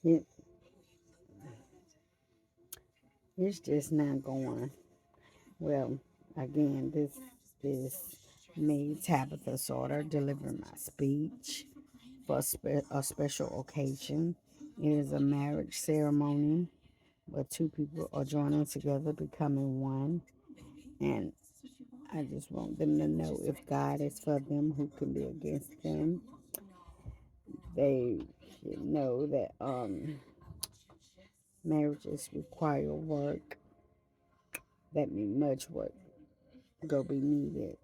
It, it's just not going well. Again, this is me, Tabitha Sorter, delivering my speech for a special occasion. It is a marriage ceremony where two people are joining together, becoming one. And I just want them to know if God is for them, who can be against them. They should know that marriages require work. That means much work go be needed.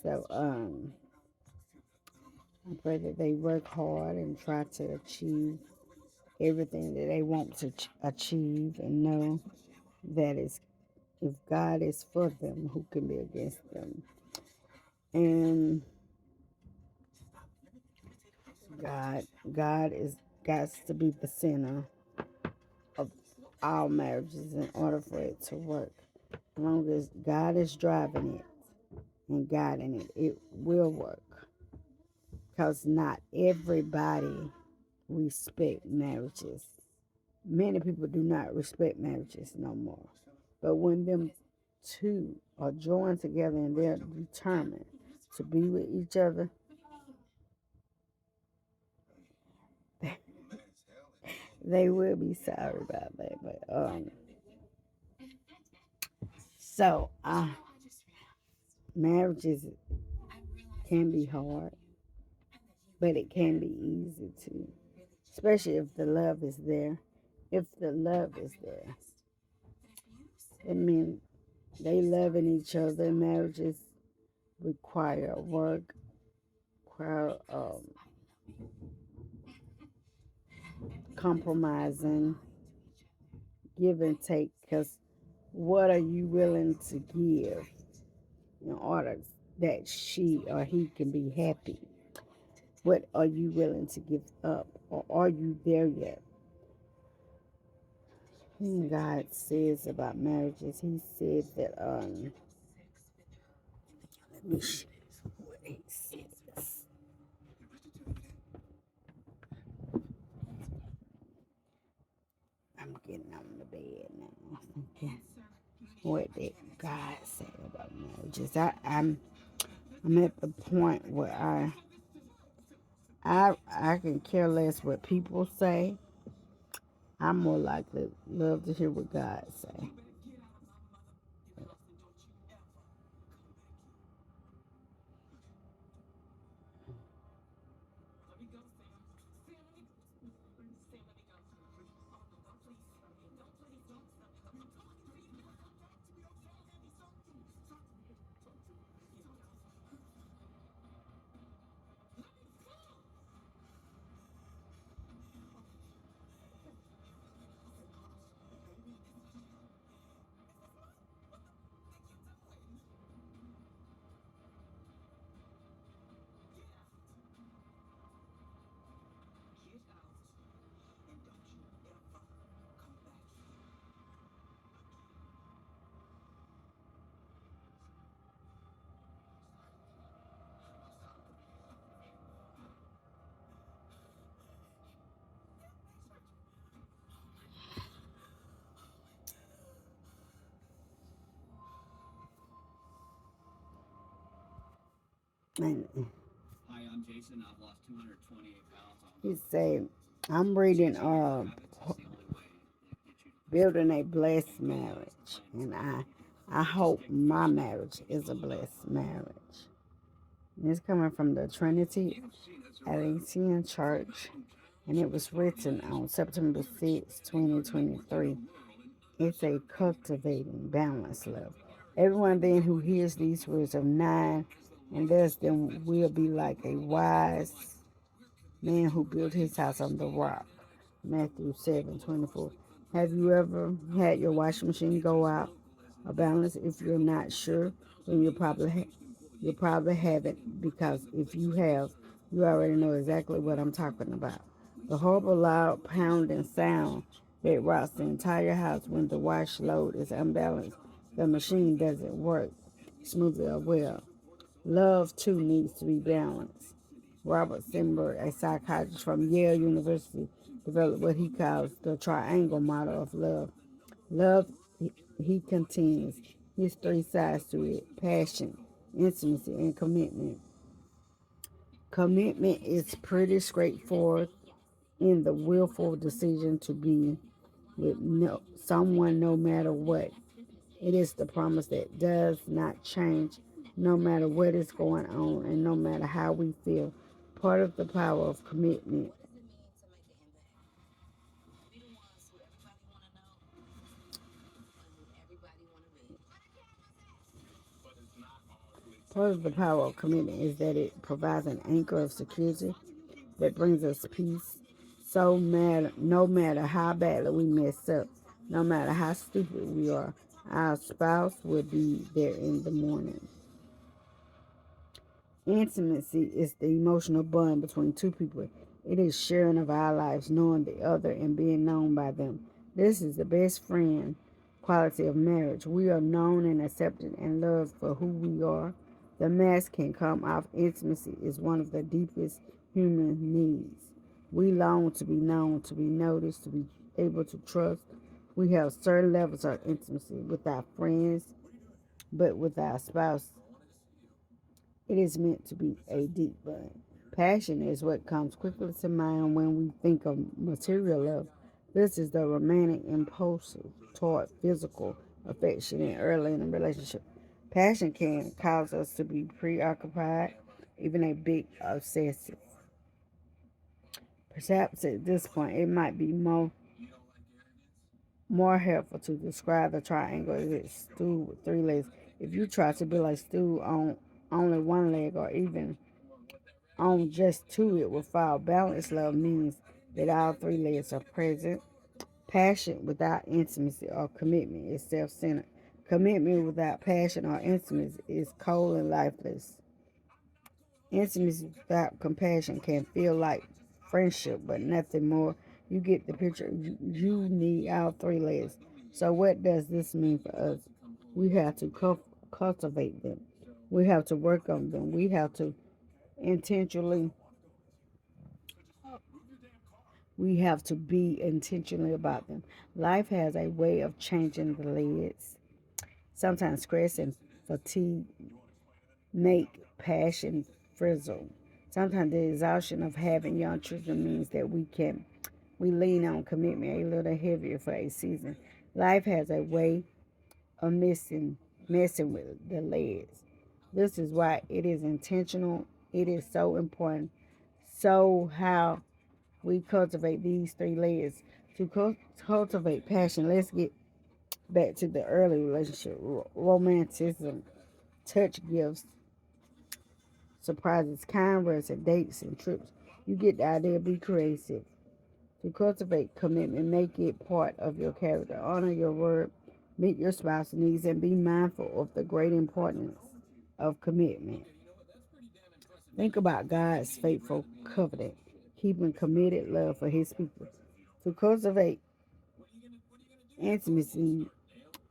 So I pray that they work hard and try to achieve everything that they want to achieve, and know that is if God is for them, who can be against them? And God, God is got to be the center of all marriages in order for it to work. As long as God is driving it and guiding it, it will work. Because not everybody respect marriages. Many people do not respect marriages no more. But when them two are joined together and they're determined to be with each other, they will be sorry about that. But so marriages can be hard, but it can be easy too, especially if the love is there. If the love is there, it means they loving each other. Marriages require work, require compromising, give and take. Because what are you willing to give in order that she or he can be happy? What are you willing to give up, or are you there yet? And God says about marriages, He said that let me see what He says. I'm getting on the bed now. Okay. What did God say about marriages? I'm at the point where I can care less what people say. I'm more likely love to hear what God say. And he said, I'm reading Building a Blessed Marriage, and I hope my marriage is a blessed marriage. And it's coming from the Trinity Athanasian Church, and it was written on September 6th, 2023. It's a cultivating balanced love. Everyone then who hears these words of mine and does them will be like a wise man who built his house on the rock. Matthew 7:24. Have you ever had your washing machine go out of balance? If you're not sure, then you'll probably haven't, because if you have, you already know exactly what I'm talking about. The horrible loud pounding sound that rocks the entire house when the wash load is unbalanced. The machine doesn't work smoothly or well. Love too needs to be balanced. Robert Simberg, a psychiatrist from Yale University, developed what he calls the triangle model of love. Love, he contends, his three sides to it: passion, intimacy, and commitment. Commitment is pretty straightforward in the willful decision to be with someone no matter what. It is the promise that does not change no matter what is going on and no matter how we feel. Part of the power of commitment. Part of the power of commitment is that it provides an anchor of security that brings us peace. No matter how badly we mess up, no matter how stupid we are, our spouse will be there in the morning. Intimacy is the emotional bond between two people. It is sharing of our lives, knowing the other, and being known by them. This is the best friend quality of marriage. We are known and accepted and loved for who we are. The mask can come off. Intimacy is one of the deepest human needs. We long to be known, to be noticed, to be able to trust. We have certain levels of intimacy with our friends, but with our spouse, it is meant to be a deep bond. Passion is what comes quickly to mind when we think of material love. This is the romantic impulse toward physical affection and early in a relationship. Passion can cause us to be preoccupied, even a bit obsessive. Perhaps at this point, it might be more helpful to describe the triangle as a stool with three legs. If you try to build a stool on only one leg or even on just two, it will fall. Balanced love means that all three legs are present. Passion without intimacy or commitment is self centered. Commitment without passion or intimacy is cold and lifeless. Intimacy without compassion can feel like friendship, but nothing more. You get the picture. You need all three legs. So, what does this mean for us? We have to cultivate them. We have to work on them. We have to intentionally we have to be intentional about them. Life has a way of changing the leads. Sometimes stress and fatigue make passion frizzle. Sometimes the exhaustion of having young children means that we lean on commitment a little heavier for a season. Life has a way of messing with the legs. This is why it is intentional. It is so important. So how we cultivate these three layers. To cultivate passion, let's get back to the early relationship. Romanticism, touch gifts, surprises, kind words, and dates and trips. You get the idea. Be creative. To cultivate commitment, make it part of your character. Honor your word, meet your spouse's needs, and be mindful of the great importance of commitment. Think about God's faithful covenant, keeping committed love for his people. To cultivate intimacy,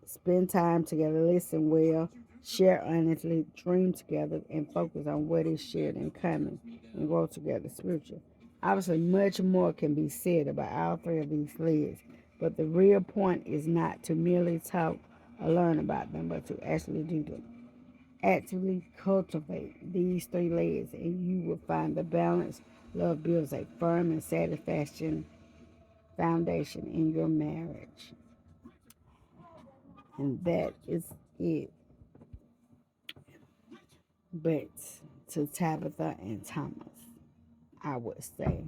spend time together, listen well, share honestly, dream together, and focus on what is shared in common and grow together spiritually. Obviously, much more can be said about all three of these legs, but the real point is not to merely talk or learn about them, but to actually do them. Actively cultivate these three legs, and you will find the balance. Love builds a firm and satisfaction foundation in your marriage. And that is it. But to Tabitha and Thomas, I would say,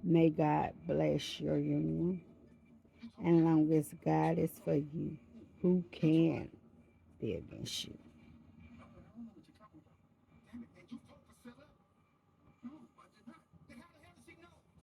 may God bless your union. And long as God is for you, who can be against you?